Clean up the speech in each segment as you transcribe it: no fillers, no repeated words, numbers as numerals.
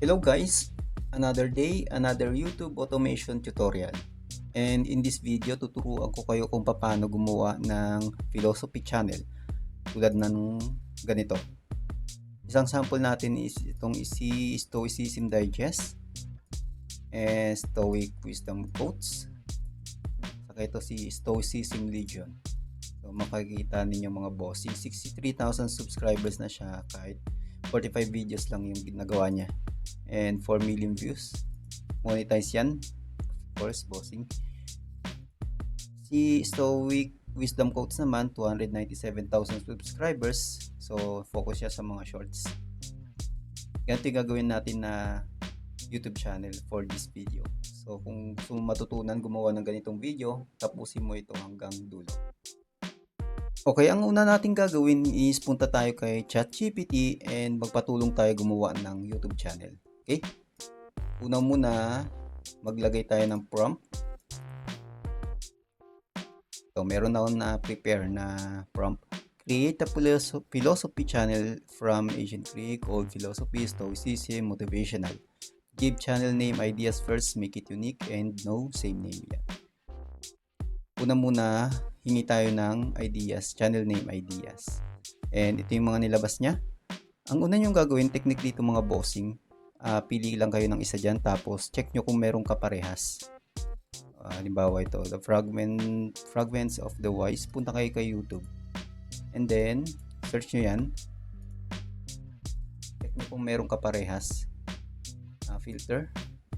Hello guys, another day, another YouTube automation tutorial. And in this video, tuturuan ko kayo kung paano gumawa ng philosophy channel tulad ng ganito. Isang sample natin is itong si Stoicism Digest and Stoic Wisdom Quotes. Saka ito si Stoicism Legion. So makikita ninyo mga boss, 63,000 subscribers na siya kahit 45 videos lang yung ginagawa niya. And 4 million views. Monetize yan. Of course, bossing. Si Stoic Wisdom Quotes naman, 297,000 subscribers. So, focus siya sa mga shorts. Ganito yung gagawin natin na YouTube channel for this video. So, kung gusto mo matutunan gumawa ng ganitong video, tapusin mo ito hanggang dulo. Okay, ang una nating gagawin is punta tayo kay ChatGPT and magpatulong tayo gumawa ng YouTube channel. Okay? Una muna, maglagay tayo ng prompt. So, meron na ako na prepare na prompt. Create a philosophy channel from ancient Greek, old philosophy, Stoicism, motivational. Give channel name ideas first, make it unique, and no same name yan. Una muna, hingi tayo ng ideas, channel name ideas. And ito yung mga nilabas niya. Ang una nyong gagawin, technique dito mga bossing, pili lang kayo ng isa dyan, tapos check nyo kung merong kaparehas. Halimbawa ito, the fragments of the wise. Punta kayo kay YouTube. And then, search nyo yan. Check nyo kung merong kaparehas. Filter.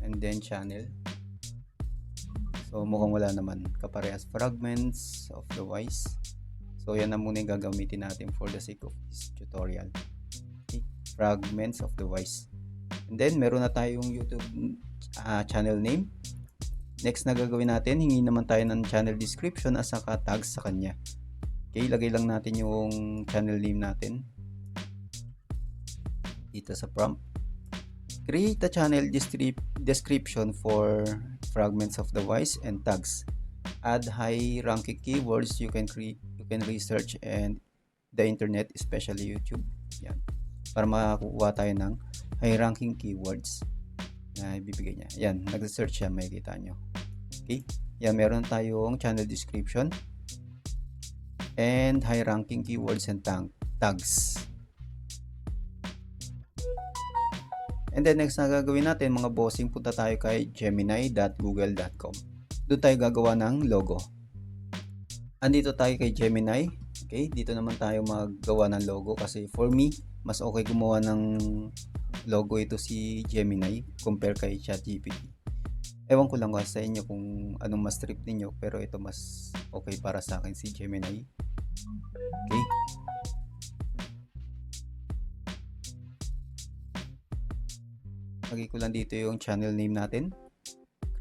And then, channel. So, mukhang wala naman. Kaparehas fragments of the wise. So, yan na muna yung gagamitin natin for the sake of this tutorial. Okay. Fragments of the wise. And then, meron na tayong YouTube channel name. Next na gagawin natin, hingi naman tayo ng channel description at saka tags sa kanya. Okay, lagay lang natin yung channel name natin dito sa prompt. Create a channel description for fragments of the wise and tags. Add high ranking keywords you can research and the internet, especially YouTube. Yan. Para makakuha tayo ng high ranking keywords na ibibigay niya. Yan, nag-search siya, makikita nyo. Okay, yan, meron tayong channel description and high ranking keywords and tags. And then next na gagawin natin mga bossing, punta tayo kay gemini.google.com. Doon tayo gagawa ng logo. Andito tayo kay Gemini. Okay, dito naman tayo maggawa ng logo kasi for me, mas okay gumawa ng logo ito si Gemini compare kay ChatGPT. Ewan ko lang sa inyo kung anong mas trip ninyo, pero ito mas okay para sa akin si Gemini. Okay. Lagay ko lang dito yung channel name natin.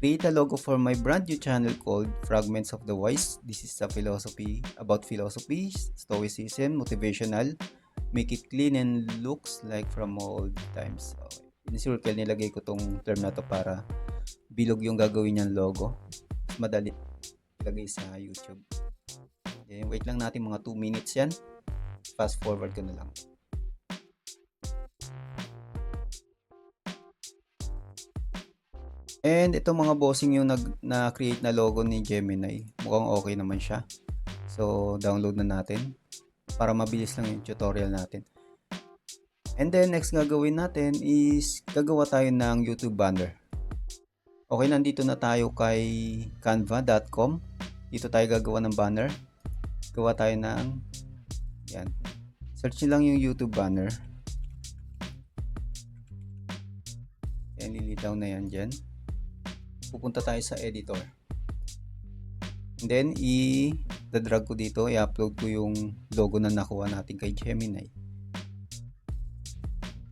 Create a logo for my brand new channel called Fragments of the Wise. This is a philosophy about philosophy, stoicism, motivational. Make it clean and looks like from old times. Okay. In circle, nilagay ko tong term na to para bilog yung gagawin niyang logo. Madali ilagay sa YouTube. Okay, wait lang natin mga 2 minutes yan. Fast forward ko na lang. And ito mga bossing yung na-create na logo ni Gemini. Mukhang okay naman siya. So, download na natin para mabilis lang yung tutorial natin. And then, next gagawin natin is gagawa tayo ng YouTube banner. Okay, nandito na tayo kay canva.com. Dito tayo gagawa ng banner. Gawa tayo ng yan. Search nyo lang yung YouTube banner. Yan, lilitaw na yan dyan. Pupunta tayo sa editor. And then, i-drag ko dito. I-upload ko yung logo na nakuha natin kay Gemini.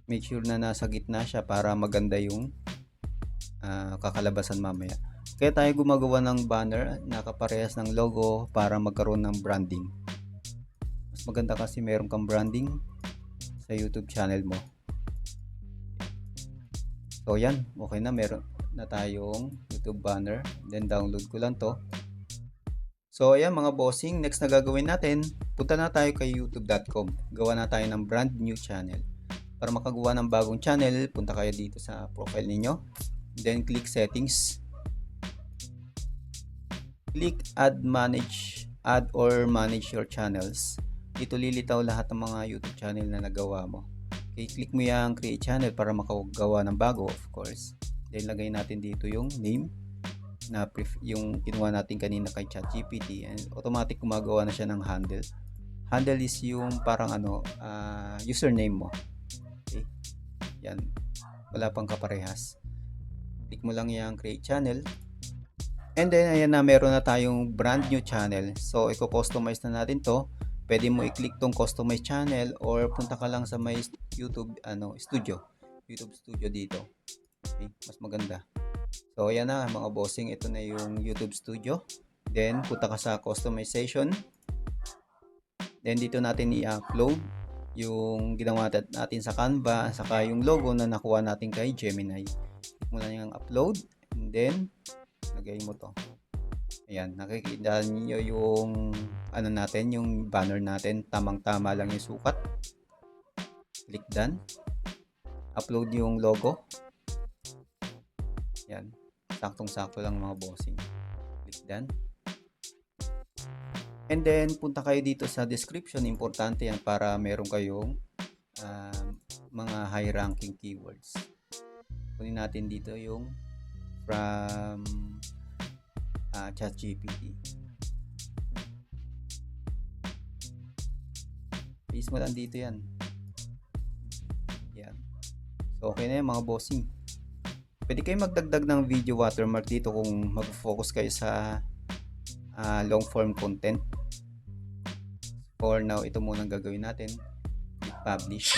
Make sure na nasa gitna siya para maganda yung kakalabasan mamaya. Kaya tayo gumagawa ng banner na kaparehas ng logo para magkaroon ng branding. Mas maganda kasi meron kang branding sa YouTube channel mo. So yan, okay na, meron na tayong YouTube banner. Then download ko lang to. So ayan mga bossing, next na gagawin natin, punta na tayo kay youtube.com. Gawa na tayo ng brand new channel. Para makagawa ng bagong channel, punta kayo dito sa profile ninyo. Then click settings. Click add or manage your channels. Dito lilitaw lahat ng mga YouTube channel na nagawa mo. Okay, click mo yung create channel para makagawa ng bago, of course. Then lagay natin dito yung name na yung kinuha natin kanina kay ChatGPT, and automatic gumagawa na siya ng handle. Handle is yung parang username mo. Okay? Yan. Wala pang kaparehas. Click mo lang yung create channel. And then ayan na, meron na tayong brand new channel. So i-customize na natin to. Pwede mo i-click tong customize channel or punta ka lang sa may YouTube studio. YouTube studio dito. Okay, mas maganda. So ayan na mga bossing, ito na yung YouTube studio. Then punta ka sa customization. Then dito natin i-upload yung ginawa natin sa Canva, saka yung logo na nakuha natin kay Gemini. Click mo lang yung upload, and then lagay mo to. Ayan, nakikita niyo yung natin, yung banner natin, tamang-tama lang yung sukat. Click done. Upload yung logo. Ayan, saktong-sakto lang mga bossing. Click done. And then punta kayo dito sa description, importante yan para meron kayong mga high ranking keywords. Kunin natin dito yung from ChatGPT. Paste mo lang dito yan. Yan. So okay na yan mga bossing. Pwede kayo magdagdag ng video watermark dito kung mag-focus kayo sa long form content. For now, ito muna ang gagawin natin. Click publish.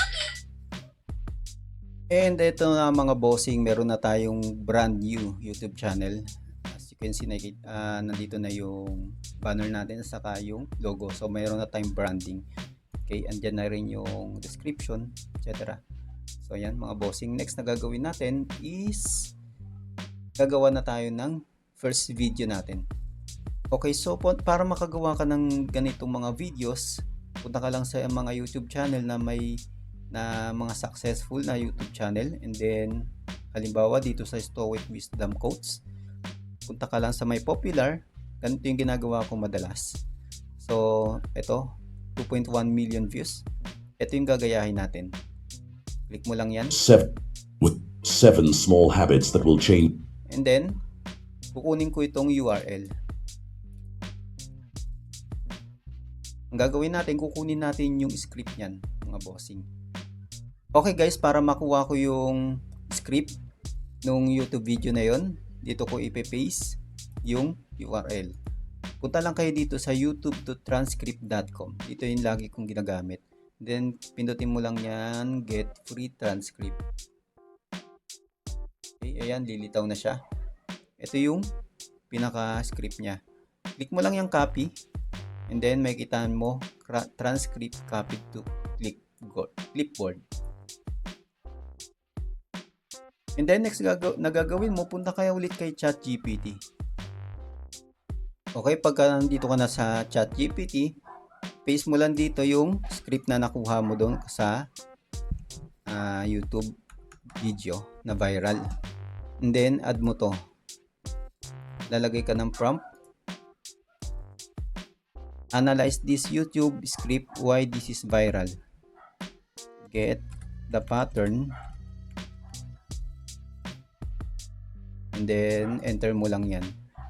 And ito na mga bossing, meron na tayong brand new YouTube channel. As you can see, nandito na yung banner natin saka yung logo. So mayroon na tayong branding. Okay, andyan na rin yung description, etc. So ayan mga bossing, next na gagawin natin is gagawa na tayo ng first video natin. Okay, so para makagawa ka ng ganitong mga videos, punta ka lang sa mga YouTube channel na may mga successful na YouTube channel, and then halimbawa dito sa Stoic Wisdom Quotes, punta ka lang sa may popular. Ganito yung ginagawa ko madalas. So ito 2.1 million views. Ito yung gagayahin natin. Click mo lang yan. 7 small habits that will change. And then kukunin ko itong URL. Ang gagawin natin, kukunin natin yung script niyan, mga bossing. Okay guys, para makuha ko yung script nung YouTube video na yon, dito ko ipe-paste yung URL. Punta lang kayo dito sa youtube.transcript.com. Dito yung lagi kong ginagamit. Then pindutin mo lang yan, get free transcript. Okay, ayan, lilitaw na siya. Ito yung pinaka-script niya. Click mo lang yung copy. And then makikita mo transcript copy to clipboard. And then next na gagawin mo, punta kayo ulit kay ChatGPT. Okay, pagka nandito ka na sa ChatGPT, paste mo lang dito yung script na nakuha mo doon sa YouTube video na viral. And then add mo to. Lalagay ka ng prompt. Analyze this YouTube script, why this is viral. Get the pattern. And then enter mo lang yan.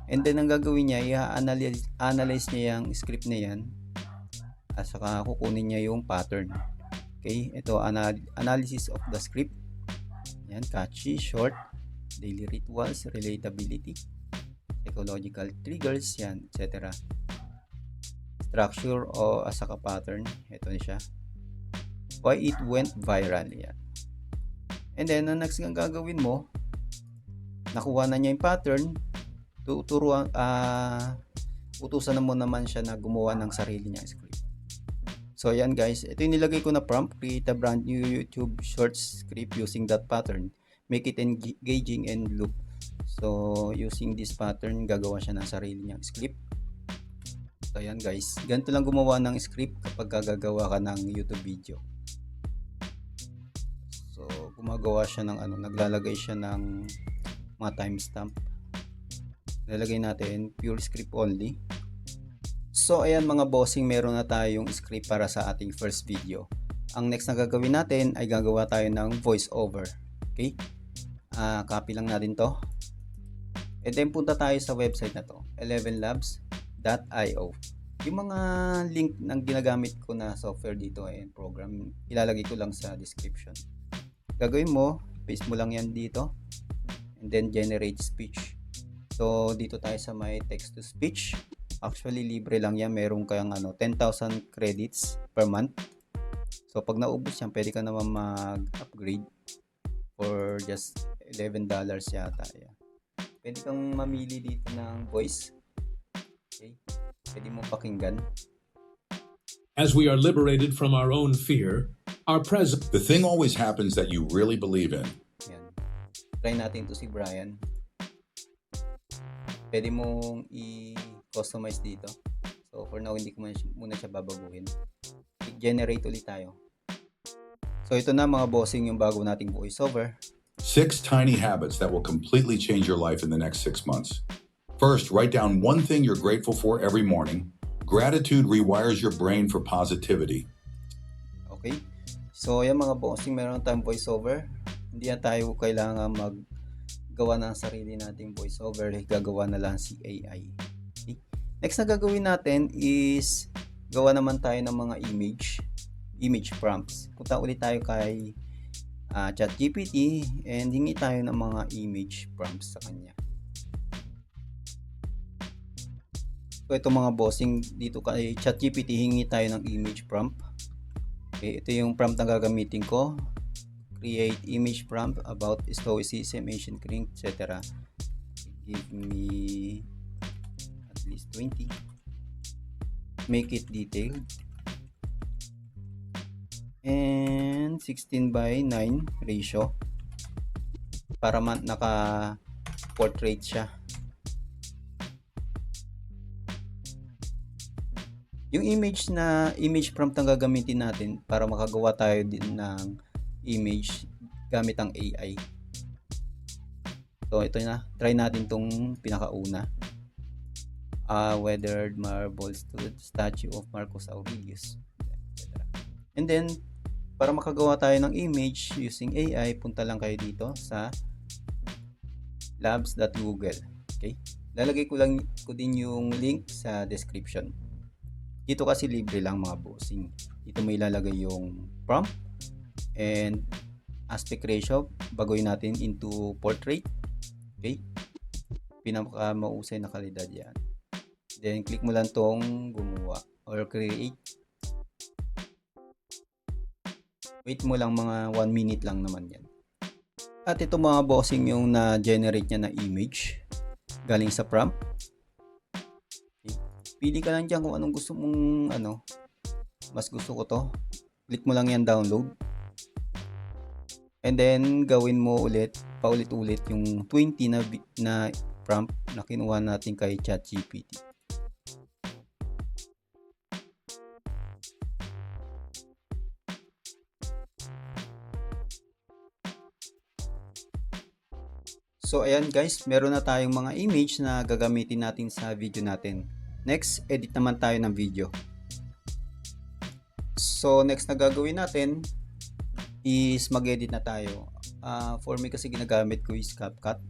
And then ang gagawin niya, i-analyze niya yung script na yan. At saka kukunin niya yung pattern. Okay, ito analysis of the script. Yan, catchy, short, daily rituals, relatability, psychological triggers, yan, etc. Structure o saka pattern, ito na siya. Why it went viral, yan. And then ang next nga gagawin mo, nakuha na niya yung pattern, utusan mo naman siya na gumawa ng sarili niya script. So yan guys, ito yung nilagay ko na prompt, create a brand new YouTube short script using that pattern, make it engaging and loop. So using this pattern, gagawa siya ng sarili niyang script. So yan guys, ganito lang gumawa ng script kapag gagawa ka ng YouTube video. gumagawa siya ng naglalagay siya ng mga timestamp. Lalagay natin pure script only. So ayan mga bossing, meron na tayong script para sa ating first video. Ang next na gagawin natin ay gagawa tayo ng voiceover. Okay? Copy lang natin to. And then punta tayo sa website na to, 11labs.io. Yung mga link ng ginagamit ko na software dito and program, ilalagay ko lang sa description. Gagawin mo, paste mo lang yan dito and then generate speech. So dito tayo sa may text to speech. Actually libre lang yan, meron kayang 10,000 credits per month. So pag naubos yan, pwede ka naman mag-upgrade for just $11 yata yan. Pwede kang mamili dito ng voice. Okay? Pwede mo pakinggan. As we are liberated from our own fear, our present. The thing always happens that you really believe in. Yan. Try natin to si Brian. Pwede mong i-customize dito. So for now, hindi ko muna siya babaguhin. I-generate ulit tayo. So ito na mga bossing yung bago nating voiceover. 6 tiny habits that will completely change your life in the next 6 months. First, write down one thing you're grateful for every morning. Gratitude rewires your brain for positivity. Okay? So, ayan mga bossing, meron tayong voiceover. Hindi na tayo kailangan maggawa ng sarili nating voiceover. Gagawa na lang si AI. Okay? Next na gagawin natin is gawa naman tayo ng mga image prompts. Punta ulit tayo kay ChatGPT and hingi tayo ng mga image prompts sa kanya. So ito mga bossing, dito kay ChatGPT hingi tayo ng image prompt. Okay, ito yung prompt na gagamitin ko. Create image prompt about Stoicism, Ancient Greek, etc. Give me at least 20. Make it detailed. And 16:9 ratio para naka-portrait siya. Yung image prompt na gagamitin natin para makagawa tayo din ng image gamit ang AI. So ito na, try natin tong pinakauna. Weathered marble statue of Marcus Aurelius. And then para makagawa tayo ng image using AI, punta lang kayo dito sa labs.google. Okay? Lalagay ko din yung link sa description. Dito kasi libre lang mga bossing. Dito may ilalagay yung prompt and aspect ratio. Baguhin natin into portrait. Okay? Pinaka mausay na kalidad yan. Then click mo lang tong gumawa or create. Wait mo lang mga 1 minute lang naman yan. At ito mga bossing yung na-generate niya na image galing sa prompt. Okay. Pili ka lang dyan kung anong gusto mong mas gusto ko to. Click mo lang yan download. And then gawin mo ulit, paulit-ulit yung 20 na prompt na kinuha natin kay ChatGPT. So ayan guys, meron na tayong mga image na gagamitin natin sa video natin. Next, edit naman tayo ng video. So next na gagawin natin is mag-edit na tayo. For me kasi ginagamit ko is CapCut.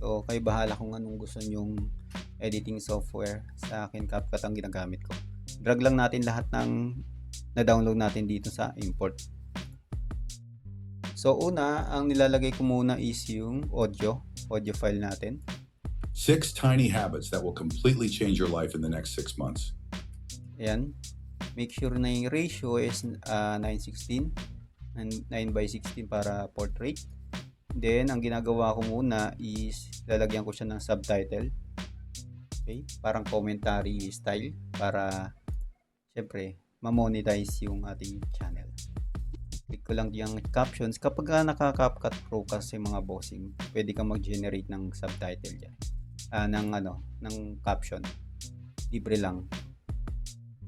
So kayo bahala kung anong gusto nyong editing software. Sa akin CapCut ang ginagamit ko. Drag lang natin lahat ng na-download natin dito sa import. So una, ang nilalagay ko muna is yung audio file natin. 6 tiny habits that will completely change your life in the next 6 months. Ayan. Make sure na yung ratio is 9:16 and 9:16 para portrait. Then, ang ginagawa ko muna is lalagyan ko siya ng subtitle. Okay? Parang commentary style para syempre ma-monetize yung ating channel. Click ko lang yung captions. Kapag naka-CapCut Pro kasi mga bossing, pwede kang mag-generate ng subtitle dyan. Ng caption. Libre lang.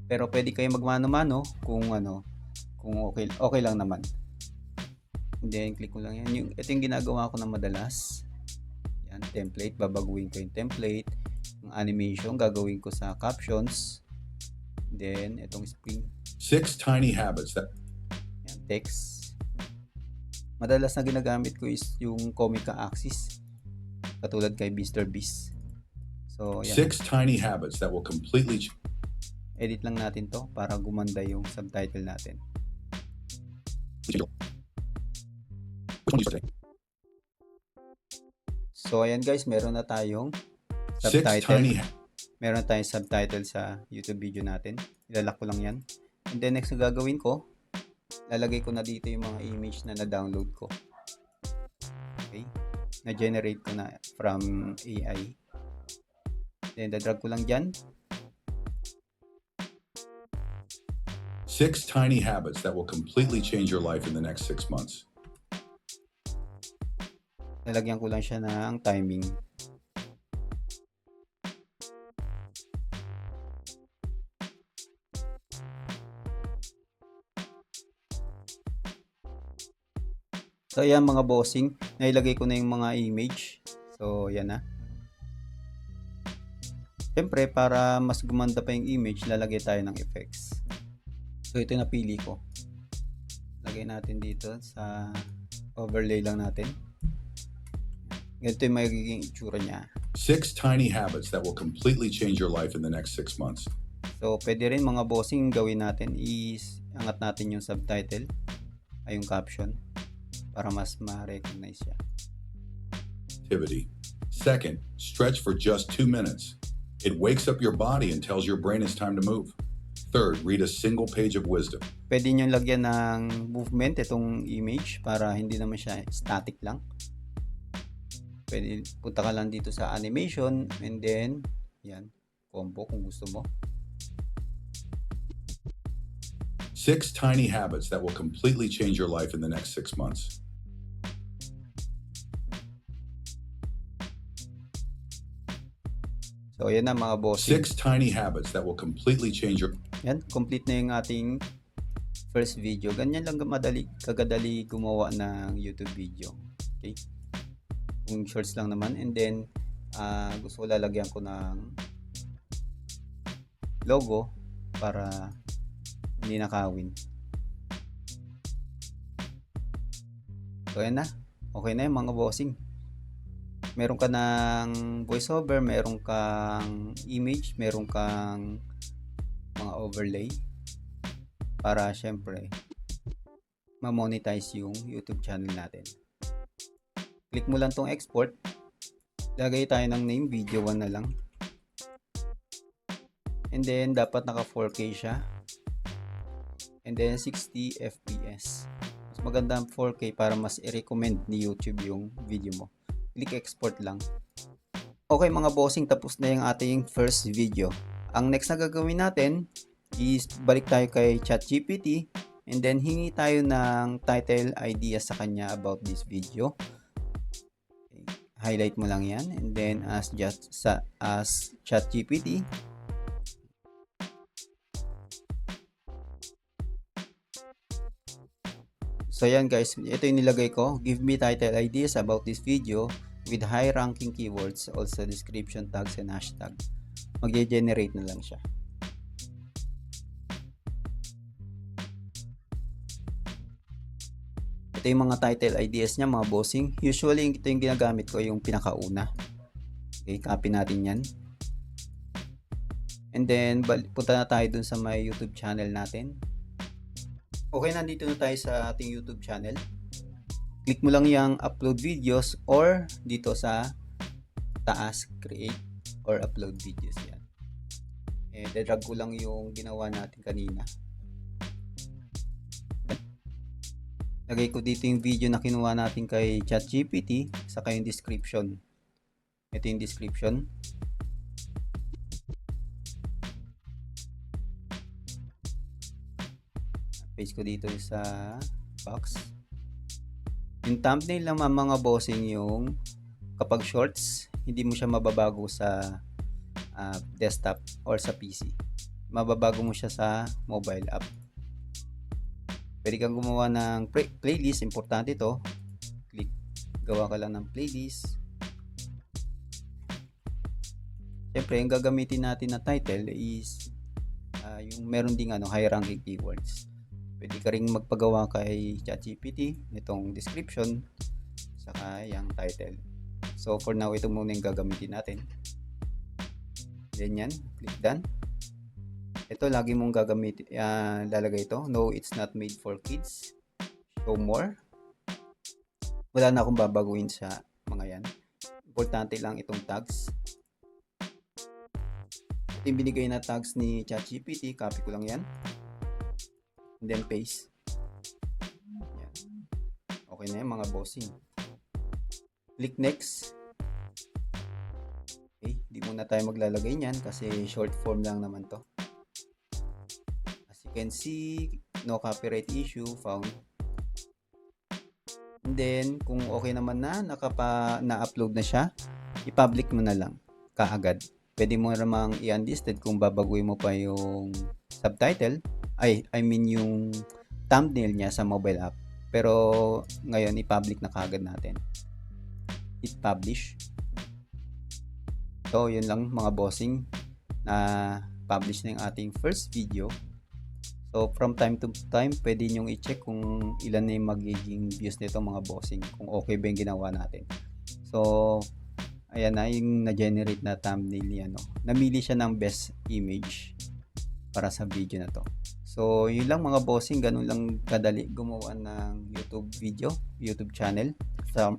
Pero pwede kayo magmano-mano kung okay lang naman. And then click mo lang yan. Ito yung ginagawa ko na madalas. Yan, template. Babaguhin ko yung template. Yung animation, gagawin ko sa captions. Then, itong spring. 6 tiny habits that Yan, text. Madalas na ginagamit ko is yung comic axis. Katulad kay Mr. Beast. So, yan. 6 tiny habits that will completely Edit lang natin to para gumanda yung subtitle natin. So, ayan guys, meron na tayong 6 tiny subtitle. Meron tayong subtitle sa YouTube video natin. Ilalak ko lang yan. And then next na gagawin ko, lalagay ko na dito yung mga image na na-download ko. Okay? Na-generate ko na from AI. Then dadrag ko lang dyan. 6 tiny habits that will completely change your life in the next 6 months. Lalagyan ko lang siya ng timing. So ayan mga bossing, nailagay ko na yung mga image. So yan na. Siyempre para mas gumanda pa yung image, lalagay tayo ng effects. So ito yung napili ko. Lagay natin dito sa overlay lang natin. Ganito yung magiging itsura niya. 6 tiny habits that will completely change your life in the next 6 months. So pwede rin mga bossing gawin natin is angat natin yung subtitle ay yung caption para mas ma-recognize siya. Activity. Second, stretch for just 2 minutes. It wakes up your body and tells your brain it's time to move. Third, read a single page of wisdom. Pwede nyo lagyan ng movement itong image para hindi naman siya static lang. Pwede punta ka lang dito sa animation and then yan, combo kung gusto mo. 6 tiny habits that will completely change your life in the next 6 months. So yan na mga bossing. 6 tiny habits that will completely change your... Yan, complete na yung ating first video. Ganyan lang kagadali gumawa ng YouTube video. Okay? Kung shorts lang naman. And then, gusto ko lalagyan ko ng logo para hindi nakawin. So yan na. Okay na yung mga bossing. Meron ka ng voiceover, meron kang image, meron kang mga overlay para syempre ma-monetize yung YouTube channel natin. Click mo lang tong export. Lagay tayo ng name, video 1 na lang. And then dapat naka 4K siya. And then 60 FPS. Mas maganda ang 4K para mas i-recommend ni YouTube yung video mo. Click export lang. Okay mga bossing, tapos na yung ating first video. Ang next na gagawin natin is balik tayo kay ChatGPT and then hingi tayo ng title idea sa kanya about this video. Okay. Highlight mo lang yan and then ask ChatGPT. So yan guys, ito yung nilagay ko. Give me title ideas about this video with high ranking keywords, also description tags and hashtag. Mag-generate na lang siya. Ito yung mga title ideas niya mga bossing. Usually ito yung ginagamit ko, yung pinakauna. Okay, copy natin yan. And then punta na tayo dun sa my YouTube channel natin. Okay, nandito na tayo sa ating YouTube channel. Click mo lang yung upload videos or dito sa taas, create or upload videos yan. Dadrag ko lang yung ginawa natin kanina. Lagay ko dito yung video na kinuha natin kay ChatGPT, saka yung description. Ito yung description. Paste ko dito sa box. Yung thumbnail naman mga bossing, yung kapag shorts, hindi mo siya mababago sa desktop or sa PC. Mababago mo siya sa mobile app. Pwede kang gumawa ng playlist. Importante to. Click, gawa ka lang ng playlist. Siyempre, yung gagamitin natin na title is yung meron ding high ranking keywords. Pwede ka ring magpagawa kay ChatGPT nitong description saka yung title. So for now, ito muna yung gagamitin natin. Then yan, click done. Ito lagi mong gagamitin, lalagay ito. No, it's not made for kids. Show more. Wala na akong babaguhin sa mga yan. Importante lang itong tags. Ito yung binigay na tags ni ChatGPT. Copy ko lang yan. And then paste. Yan. Okay na yan mga bossing. Click next. Okay, di muna tayo maglalagay niyan kasi short form lang naman to. As you can see, no copyright issue found. And then, kung okay naman na, na-upload na siya, i-public mo na lang kaagad. Pwede mo namang i-unlisted kung babaguhin mo pa yung subtitle. I mean yung thumbnail niya sa mobile app. Pero ngayon, i-public na kaagad natin. Hit publish. So, yun lang mga bossing, na publish na yung ating first video. So, from time to time, pwede nyong i-check kung ilan na yung magiging views nito mga bossing, kung okay ba yung ginawa natin. So, ayan na yung na-generate na thumbnail niya. Namili siya ng best image para sa video na to. So, yun lang mga bossing, ganun lang kadali gumawa ng YouTube video, YouTube channel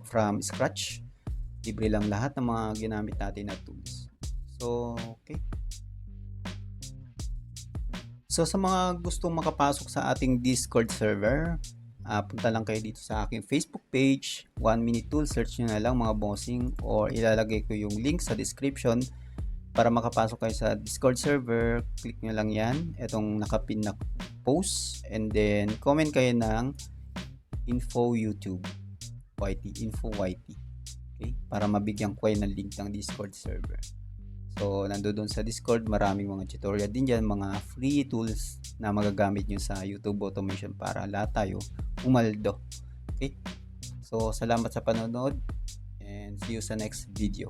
from scratch. Libre lang lahat ng mga ginamit natin na tools. So, okay. So, sa mga gustong makapasok sa ating Discord server, punta lang kayo dito sa aking Facebook page, 1 Minute Tool, search nyo na lang mga bossing, or ilalagay ko yung link sa description para makapasok kayo sa Discord server. Click nyo lang yan, itong nakapin na post, and then comment kayo ng info YouTube, info YT. Okay? Para mabigyan ko kayo ng link ng Discord server. So, nandoon sa Discord, maraming mga tutorial din dyan, mga free tools na magagamit nyo sa YouTube automation para lahat tayo umaldo. Okay? So, salamat sa panonood and see you sa next video.